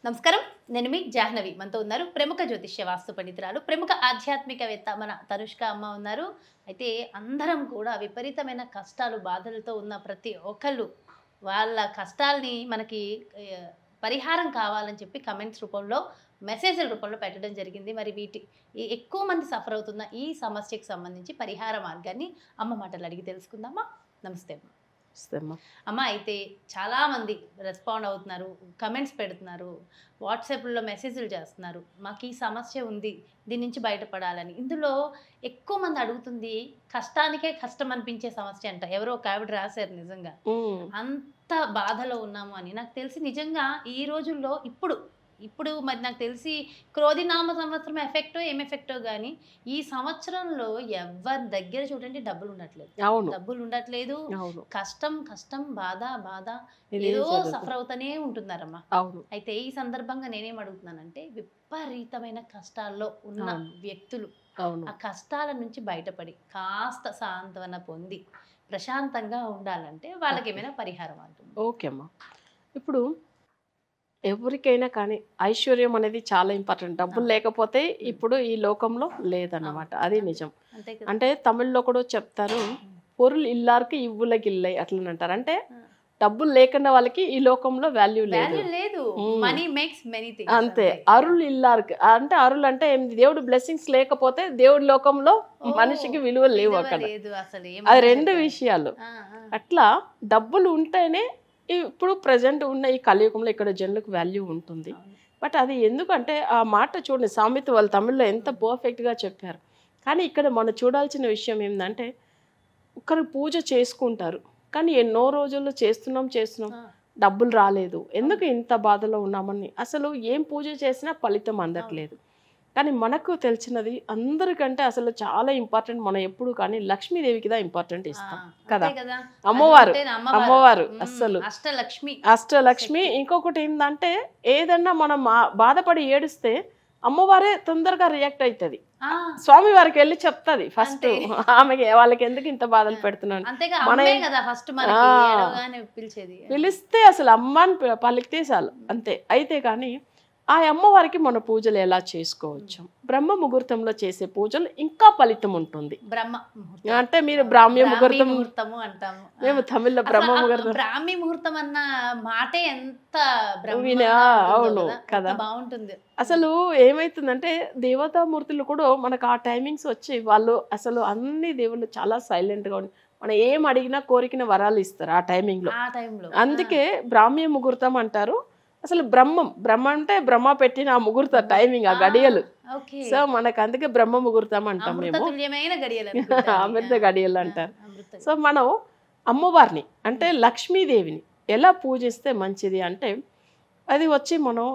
నమస్కారం. నేను మీ జాహ్నవి. మనతో ఉన్నారు ప్రముఖ జ్యోతిష్య వాస్తు పండితురాలు, ప్రముఖ ఆధ్యాత్మికవేత్త మన తనుష్క అమ్మ ఉన్నారు. అయితే అందరం కూడా విపరీతమైన కష్టాలు, బాధలతో ఉన్న ప్రతి ఒక్కళ్ళు వాళ్ళ కష్టాల్ని మనకి పరిహారం కావాలని చెప్పి కమెంట్స్ రూపంలో, మెసేజ్ల రూపంలో పెట్టడం జరిగింది. మరి ఎక్కువ మంది సఫర్ అవుతున్న ఈ సమస్యకు సంబంధించి పరిహార మార్గాన్ని అమ్మ మాటలు అడిగి తెలుసుకుందామా? నమస్తే అమ్మ. అమ్మ, అయితే చాలామంది రెస్పాండ్ అవుతున్నారు, కమెంట్స్ పెడుతున్నారు, వాట్సాప్లో మెసేజ్లు చేస్తున్నారు, మాకు ఈ సమస్య ఉంది, దీని నుంచి బయటపడాలని. ఇందులో ఎక్కువ మంది అడుగుతుంది కష్టానికే కష్టం అనిపించే సమస్య అంట. ఎవరో ఒక ఆవిడ రాశారు, నిజంగా అంత బాధలో ఉన్నాము అని. నాకు తెలిసి నిజంగా ఈ రోజుల్లో ఇప్పుడు మరి నాకు తెలిసి క్రోధినామ సంవత్సరం ఎఫెక్టో ఏం ఎఫెక్టో కానీ ఈ సంవత్సరంలో ఎవరి దగ్గర చూడండి డబ్బులు ఉండట్లేదు. కష్టం కష్టం, బాధ బాధ, ఏదో సఫర్ అవుతానే ఉంటున్నారమ్మా. అయితే ఈ సందర్భంగా నేనేం అడుగుతున్నానంటే, విపరీతమైన కష్టాల్లో ఉన్న వ్యక్తులు ఆ కష్టాల నుంచి బయటపడి కాస్త సాంత్వన పొంది ప్రశాంతంగా ఉండాలంటే వాళ్ళకి ఏమైనా పరిహారం అంటుంది? ఓకే అమ్మా. ఇప్పుడు ఎవరికైనా కానీ ఐశ్వర్యం అనేది చాలా ఇంపార్టెంట్. డబ్బులు లేకపోతే ఇప్పుడు ఈ లోకంలో లేదన్నమాట. అది నిజం. అంటే తమిళ్లో కూడా చెప్తారు, పొరులు ఇల్లార్కి ఇవ్వులకి ఇల్లై అట్లా అంటారు. అంటే డబ్బులు లేకుండా వాళ్ళకి ఈ లోకంలో వాల్యూ లేదు. అంతే. అరులు ఇల్లార్కి అంటే అరులు అంటే దేవుడు బ్లెస్సింగ్స్ లేకపోతే దేవుడి లోకంలో మనిషికి విలువ లేవు అక్కడ. అది రెండు విషయాలు. అట్లా డబ్బులు ఉంటేనే ఇప్పుడు ప్రజెంట్ ఉన్న ఈ కలియుగంలో ఇక్కడ జనులకు వాల్యూ ఉంటుంది. బట్ అది ఎందుకంటే ఆ మాట చూడండి, సామెత వాళ్ళు తమిళ్లో ఎంత పర్ఫెక్ట్గా చెప్పారు. కానీ ఇక్కడ మనం చూడాల్సిన విషయం ఏంటంటే, ఒకరు పూజ చేసుకుంటారు కానీ ఎన్నో రోజుల్లో చేస్తున్నాం డబ్బులు రాలేదు, ఎందుకు ఇంత బాధలో ఉన్నామని. అసలు ఏం పూజ చేసినా ఫలితం అందట్లేదు. కానీ మనకు తెలిసినది అందరికంటే అసలు చాలా ఇంపార్టెంట్, మనం ఎప్పుడు కానీ లక్ష్మీదేవికి దా ఇంపార్టెంట్ ఇస్తాం కదా. అమ్మవారు అస్సలు అష్టలక్ష్మి. ఇంకొకటి ఏంటంటే, ఏదన్నా మనం బాధపడి ఏడిస్తే అమ్మవారే తొందరగా రియాక్ట్ అవుతుంది. స్వామి వారికి వెళ్ళి చెప్తుంది ఫస్ట్, ఆమెకి వాళ్ళకి ఎందుకు ఇంత బాధలు పెడుతున్నాను పిలిస్తే అసలు అమ్మని పలికితే చాలు అంతే. అయితే కానీ ఆ అమ్మవారికి మన పూజలు ఎలా చేసుకోవచ్చు? బ్రహ్మ ముహూర్తంలో చేసే పూజలు ఇంకా ఫలితం ఉంటుంది. అంటే మీరు బ్రాహ్మ్య ముహూర్తం అంటాము, మేము తమిళ్లో బ్రహ్మ ముహూర్తం, బ్రాహ్మీ ముహూర్తం అన్న మాటే ఎంత అవును కదా, బాగుంటుంది. అసలు ఏమైతుందంటే దేవతామూర్తులు కూడా మనకు ఆ టైమింగ్స్ వచ్చి వాళ్ళు అసలు అన్ని దేవుళ్ళు చాలా సైలెంట్ గా ఉండి మనం ఏం అడిగినా కోరికిన వరాలు ఇస్తారు ఆ టైమింగ్ లో. అందుకే బ్రాహ్మ్య ముహూర్తం అంటారు. అసలు బ్రహ్మ అంటే బ్రహ్మ పెట్టిన ఆ ముహూర్త టైమింగ్, ఆ గడియలు. సో మనకు అందుకే బ్రహ్మ ముహూర్తం అంటాం మేము, అమృత గడియలు అంటారు. సో మనం అమ్మవారిని అంటే లక్ష్మీదేవిని ఎలా పూజిస్తే మంచిది అంటే, అది వచ్చి మనం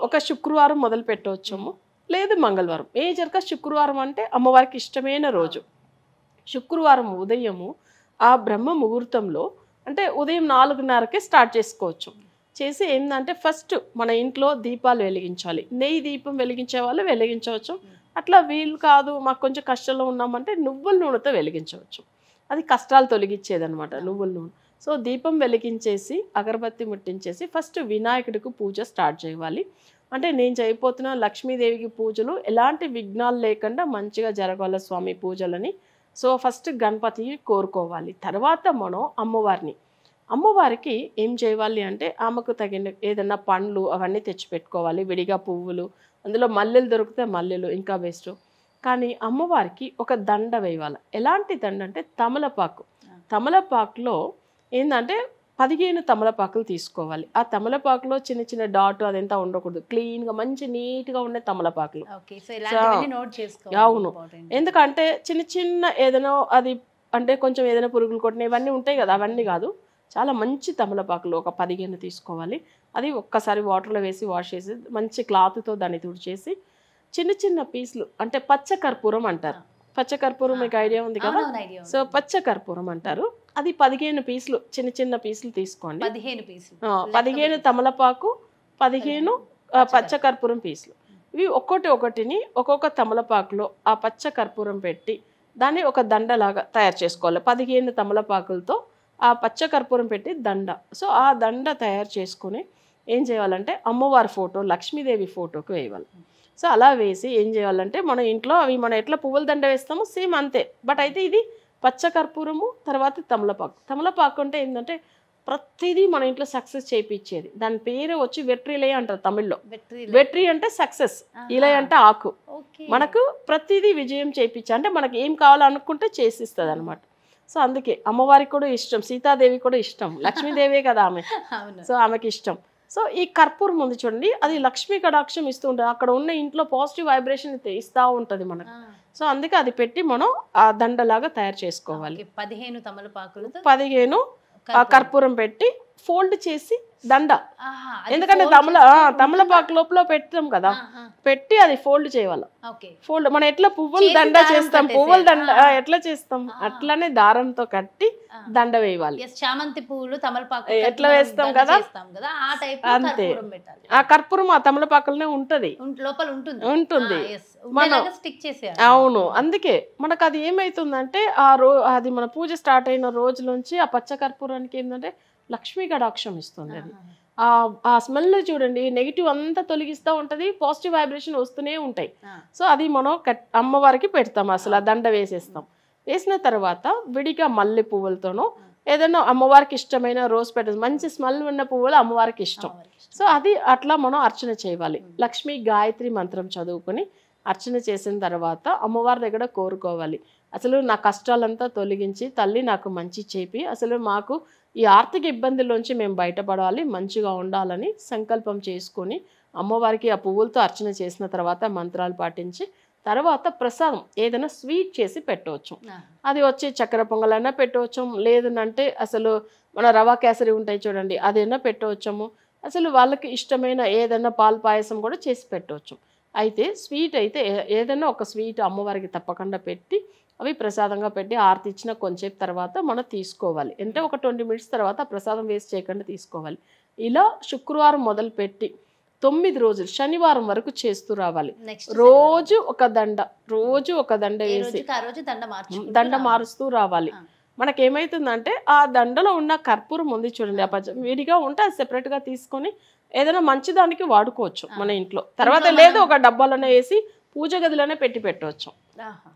ఒక శుక్రవారం మొదలు పెట్టవచ్చాము, లేదు మంగళవారం. మేజర్గా శుక్రవారం అంటే అమ్మవారికి ఇష్టమైన రోజు. శుక్రవారం ఉదయము ఆ బ్రహ్మ ముహూర్తంలో అంటే ఉదయం 4:30కే స్టార్ట్ చేసుకోవచ్చు. చేసి ఏంటంటే, ఫస్ట్ మన ఇంట్లో దీపాలు వెలిగించాలి. నెయ్యి దీపం వెలిగించే వాళ్ళు వెలిగించవచ్చు. అట్లా వీలు కాదు, మాకు కొంచెం కష్టంలో ఉన్నామంటే నువ్వుల నూనెతో వెలిగించవచ్చు. అది కష్టాలు తొలగించేది అనమాట, నువ్వుల నూనె. సో దీపం వెలిగించేసి అగరబత్తి ముట్టించేసి ఫస్ట్ వినాయకుడికి పూజ స్టార్ట్ చేయాలి. అంటే నేను చేయబోతున్న లక్ష్మీదేవికి పూజలు ఎలాంటి విఘ్నాలు లేకుండా మంచిగా జరగాల స్వామి పూజలని. సో ఫస్ట్ గణపతిని కోరుకోవాలి. తర్వాత మనం అమ్మవారికి ఏం చేయాలి అంటే, ఆమెకు తగిన ఏదన్నా పండ్లు అవన్నీ తెచ్చిపెట్టుకోవాలి, విడిగా పువ్వులు, అందులో మల్లెలు దొరికితే మల్లెలు ఇంకా బెస్ట్. కానీ అమ్మవారికి ఒక దండ వేయాలి. ఎలాంటి దండ అంటే తమలపాకులో ఏంటంటే 15 తమలపాకులు తీసుకోవాలి. ఆ తమలపాకులో చిన్న చిన్న డాట్ అదంతా ఉండకూడదు, క్లీన్గా మంచి నీట్గా ఉండే తమలపాకులు. అవును, ఎందుకంటే చిన్న చిన్న ఏదైనా అది అంటే కొంచెం ఏదైనా పురుగులు కొట్టిన ఇవన్నీ ఉంటాయి కదా, అవన్నీ కాదు. చాలా మంచి తమలపాకులు ఒక 15 తీసుకోవాలి. అది ఒక్కసారి వాటర్లో వేసి వాష్ చేసి మంచి క్లాత్తో దాన్ని తుడిచేసి చిన్న చిన్న పీసులు, అంటే పచ్చకర్పూరం అంటారు. పచ్చకర్పూరం మీకు ఐడియా ఉంది కదా. సో పచ్చకర్పూరం అంటారు. అది 15 పీసులు, చిన్న చిన్న పీసులు తీసుకోండి. 15 తమలపాకు, 15 పచ్చకర్పూరం పీసులు. ఇవి ఒక్కొక్కటిని ఒక్కొక్క తమలపాకులో ఆ పచ్చకర్పూరం పెట్టి దాన్ని ఒక దండలాగా తయారు చేసుకోవాలి. 15 తమలపాకులతో ఆ పచ్చకర్పూరం పెట్టి దండ. సో ఆ దండ తయారు చేసుకుని ఏం చేయాలంటే అమ్మవారి ఫోటో లక్ష్మీదేవి ఫోటోకి వేయాలి. సో అలా వేసి ఏం చేయాలంటే మన ఇంట్లో అవి మనం ఎట్లా పువ్వుల దండ వేస్తామో సేమ్ అంతే. బట్ అయితే ఇది పచ్చకర్పూరము, తర్వాత తమలపాకు అంటే ఏంటంటే ప్రతిదీ మన ఇంట్లో సక్సెస్ చేయించేది. దాని పేరు వచ్చి వెట్రిలే అంటారు తమిళ్లో. వెట్రి అంటే సక్సెస్, ఇలయ అంటే ఆకు. మనకు ప్రతిదీ విజయం చేయించే అంటే మనకి ఏం కావాలనుకుంటే చేసిస్తుంది అనమాట. సో అందుకే అమ్మవారికి కూడా ఇష్టం, సీతాదేవి కూడా ఇష్టం, లక్ష్మీదేవే కదా ఆమె, సో ఆమెకి ఇష్టం. సో ఈ కర్పూరం ఉంది చూడండి, అది లక్ష్మీ కటాక్షం ఇస్తూ ఉంటుంది, అక్కడ ఉన్న ఇంట్లో పాజిటివ్ వైబ్రేషన్ ఇస్తూ ఉంటుంది మనకు. సో అందుకే అది పెట్టి మనం ఆ దండలాగా తయారు చేసుకోవాలి. 15 తమలపాకులు, 15 కర్పూరం పెట్టి ఫోల్డ్ చేసి దండ, ఎందుకంటే తమలపాకు లోపల పెడతాం కదా, పెట్టి అది ఫోల్డ్ చేయాలి. ఫోల్డ్ మనం ఎట్లా పువ్వులు దండ చేస్తాం, పువ్వుల దండ ఎట్లా చేస్తాం అట్లానే దారంతో కట్టి దండ వేయాలి. చామంతి పువ్వులు తమలపాకు ఎట్లా వేస్తాం కదా అంతే. ఆ కర్పూరం ఆ తమలపాకులనే ఉంటది, లోపల ఉంటుంది మనం. అవును, అందుకే మనకు అది ఏమైతుందంటే అది మన పూజ స్టార్ట్ అయిన రోజు నుంచి ఆ పచ్చ కర్పూరానికి ఏంటంటే లక్ష్మీ కటాక్షం ఇస్తుంది. అది ఆ స్మెల్ చూడండి, నెగిటివ్ అంతా తొలగిస్తూ ఉంటది, పాజిటివ్ వైబ్రేషన్ వస్తూనే ఉంటాయి. సో అది మనం అమ్మవారికి పెడతాం, అసలు ఆ దండ వేసేస్తాం. వేసిన తర్వాత విడిగా మల్లె పువ్వులతోనో ఏదైనా అమ్మవారికి ఇష్టమైన రోజ్ పెటల్స్, మంచి స్మెల్ ఉన్న పువ్వులు అమ్మవారికి ఇష్టం. సో అది అట్లా మనం అర్చన చేయాలి. లక్ష్మీ గాయత్రి మంత్రం చదువుకొని అర్చన చేసిన తర్వాత అమ్మవారి దగ్గర కోరుకోవాలి, అసలు నా కష్టాలంతా తొలగించి తల్లి నాకు మంచి చేపి అసలు మాకు ఈ ఆర్థిక ఇబ్బందుల్లోంచి మేము బయటపడాలి, మంచిగా ఉండాలని సంకల్పం చేసుకొని అమ్మవారికి ఆ పువ్వులతో అర్చన చేసిన తర్వాత మంత్రాలు పాటించి తర్వాత ప్రసాదం ఏదైనా స్వీట్ చేసి పెట్టవచ్చు. అది వచ్చి చక్కెర పొంగలైనా పెట్టవచ్చు, లేదంటే అసలు మన రవా కేసరి ఉంటాయి చూడండి, అదైనా పెట్టవచ్చము. అసలు వాళ్ళకి ఇష్టమైన ఏదైనా పాలు పాయసం కూడా చేసి పెట్టవచ్చు. అయితే స్వీట్ అయితే ఏదైనా ఒక స్వీట్ అమ్మవారికి తప్పకుండా పెట్టి అవి ప్రసాదంగా పెట్టి ఆరతి ఇచ్చిన కొంచెంసేపు తర్వాత మనం తీసుకోవాలి. అంటే ఒక 20 minutes తర్వాత ప్రసాదం వేస్ట్ చేయకుండా తీసుకోవాలి. ఇలా శుక్రవారం మొదలు పెట్టి 9 రోజులు శనివారం వరకు చేస్తూ రావాలి. రోజు ఒక దండ వేసి దండ మారుస్తూ రావాలి. మనకేమైతుందంటే ఆ దండలో ఉన్న కర్పూరం ఉంది చూడండి, ఆ పచ్చ విడిగా ఉంటే అది సెపరేట్గా తీసుకొని ఏదైనా మంచి దానికి వాడుకోవచ్చు మన ఇంట్లో. తర్వాత లేదు ఒక డబ్బాలోనే వేసి పూజ గదిలోనే పెట్టవచ్చు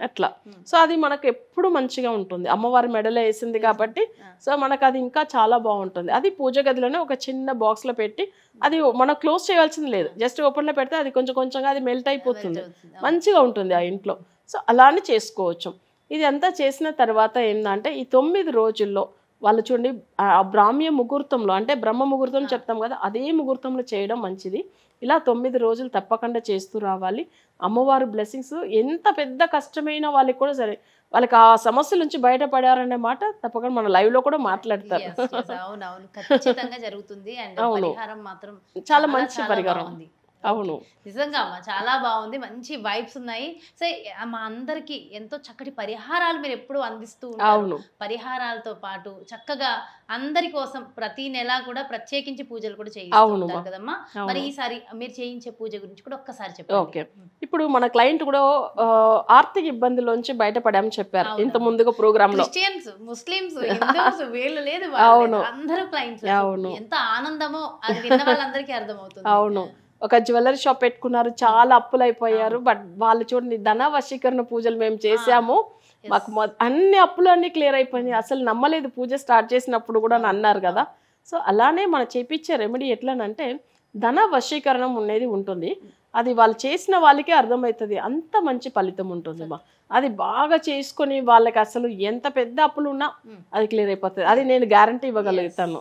అట్లా. సో అది మనకు ఎప్పుడు మంచిగా ఉంటుంది, అమ్మవారి మెడలో వేసింది కాబట్టి. సో మనకు అది ఇంకా చాలా బాగుంటుంది. అది పూజ గదిలోనే ఒక చిన్న బాక్స్లో పెట్టి అది మనం క్లోజ్ చేయాల్సింది లేదు, జస్ట్ ఓపెన్లో పెడితే అది కొంచెం కొంచెంగా అది మెల్ట్ అయిపోతుంది, మంచిగా ఉంటుంది ఆ ఇంట్లో. సో అలానే చేసుకోవచ్చు. ఇది అంతా చేసిన తర్వాత ఏంటంటే ఈ 9 రోజుల్లో వాళ్ళు చూడండి ఆ బ్రాహ్మ్య ముహూర్తంలో, అంటే బ్రహ్మ ముహూర్తం చెప్తాం కదా, అదే ముహూర్తంలో చేయడం మంచిది. ఇలా 9 రోజులు తప్పకుండా చేస్తూ రావాలి. అమ్మవారి బ్లెస్సింగ్స్ ఎంత పెద్ద కష్టమైన వాళ్ళకి కూడా సరే, వాళ్ళకి ఆ సమస్య నుంచి బయటపడారనే మాట తప్పకుండా మన లైవ్ లో కూడా మాట్లాడతారు. అవును, చాలా మంచి పరిహారం ఉంది. అవును, నిజంగా అమ్మ చాలా బాగుంది, మంచి వైబ్స్ ఉన్నాయి. సో మా అందరికి ఎంతో చక్కటి పరిహారాలు మీరు ఎప్పుడు అందిస్తూ ఉంటారు. పరిహారాలతో పాటు చక్కగా అందరి కోసం ప్రతి నెల కూడా ప్రత్యేకించి పూజలు కూడా చేయిస్తారు కదమ్మా. మరి ఈసారి మీరు చేయించే పూజ గురించి కూడా ఒక్కసారి చెప్పండి. ఓకే, ఇప్పుడు మన క్లయింట్ కూడా ఆర్థిక ఇబ్బందుల్లోంచి బయటపడామని చెప్పారు ఇంత ముందుగా ప్రోగ్రామ్ లో. క్రిస్టియన్స్, ముస్లిమ్స్, హిందూస్ వీళ్ళు లేదు, అందరూ క్లయింట్స్. ఎంత ఆనందమో అది విన్న వాళ్ళందరికీ అర్థమవుతుంది. అవును, ఒక జ్యువెలరీ షాప్ పెట్టుకున్నారు, చాలా అప్పులు అయిపోయారు. బట్ వాళ్ళు చూడండి ధన వశీకరణ పూజలు మేము చేసాము, మాకు అన్ని అప్పులు అన్ని క్లియర్ అయిపోయినాయి, అసలు నమ్మలేదు పూజ స్టార్ట్ చేసినప్పుడు కూడా అన్నారు కదా. సో అలానే మనం చేపించే రెమెడీ ఎట్లానంటే ధన వశీకరణం అనేది ఉంటుంది. అది వాళ్ళు చేసిన వాళ్ళకే అర్థమవుతుంది, అంత మంచి ఫలితం ఉంటుంది మా. అది బాగా చేసుకొని వాళ్ళకి అసలు ఎంత పెద్ద అప్పులు ఉన్నా అది క్లియర్ అయిపోతుంది, అది నేను గ్యారంటీ ఇవ్వగలుగుతాను.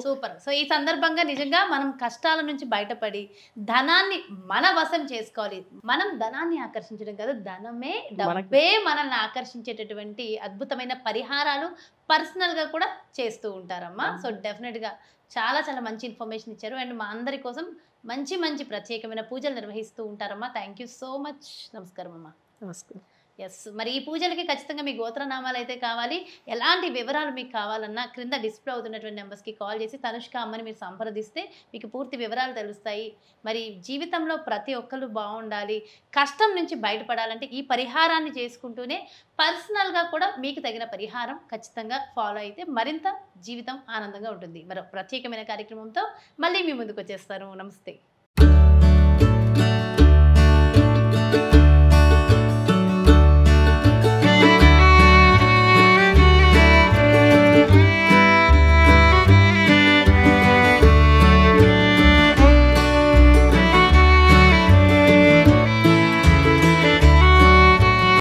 సూపర్. సో ఈ సందర్భంగా నిజంగా మనం కష్టాల నుంచి బయటపడి ధనాన్ని మన వశం చేసుకోవాలి. మనం ధనాన్ని ఆకర్షించడం కదా, ధనమే డబ్బే మనల్ని ఆకర్షించేటటువంటి అద్భుతమైన పరిహారాలు పర్సనల్ గా కూడా చేస్తూ ఉంటారమ్మా. సో డెఫినెట్ గా చాలా చాలా మంచి ఇన్ఫర్మేషన్ ఇచ్చారు. అండ్ మా అందరి కోసం మంచి మంచి ప్రత్యేకమైన పూజలు నిర్వహిస్తూ ఉంటారమ్మా. Thank you so much. నమస్కారం అమ్మా. నమస్కారం. ఎస్, మరి ఈ పూజలకి ఖచ్చితంగా మీ గోత్రనామాలు అయితే కావాలి. ఎలాంటి వివరాలు మీకు కావాలన్నా క్రింద డిస్ప్లే అవుతున్నటువంటి నెంబర్స్కి కాల్ చేసి తనుష్క అమ్మని మీరు సంప్రదిస్తే మీకు పూర్తి వివరాలు తెలుస్తాయి. మరి జీవితంలో ప్రతి ఒక్కరు బాగుండాలి, కష్టం నుంచి బయటపడాలంటే ఈ పరిహారాన్ని చేసుకుంటూనే పర్సనల్గా కూడా మీకు తగిన పరిహారం ఖచ్చితంగా ఫాలో అయితే మరింత జీవితం ఆనందంగా ఉంటుంది. మరో ప్రత్యేకమైన కార్యక్రమంతో మళ్ళీ మీ ముందుకు వచ్చేస్తాను. నమస్తే.